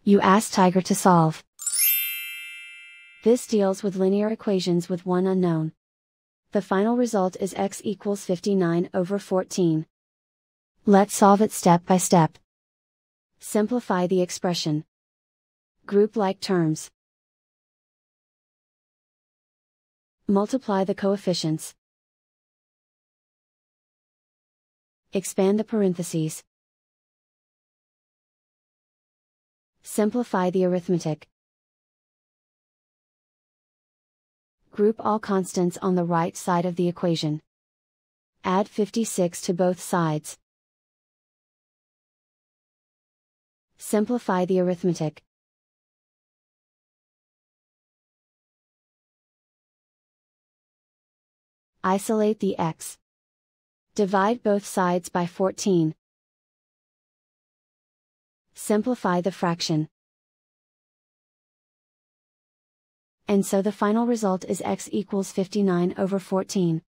You ask Tiger to solve. This deals with linear equations with one unknown. The final result is x equals 59 over 14. Let's solve it step by step. Simplify the expression. Group like terms. Multiply the coefficients. Expand the parentheses. Simplify the arithmetic. Group all constants on the right side of the equation. Add 56 to both sides. Simplify the arithmetic. Isolate the x. Divide both sides by 14. Simplify the fraction. And so the final result is x equals 59 over 14.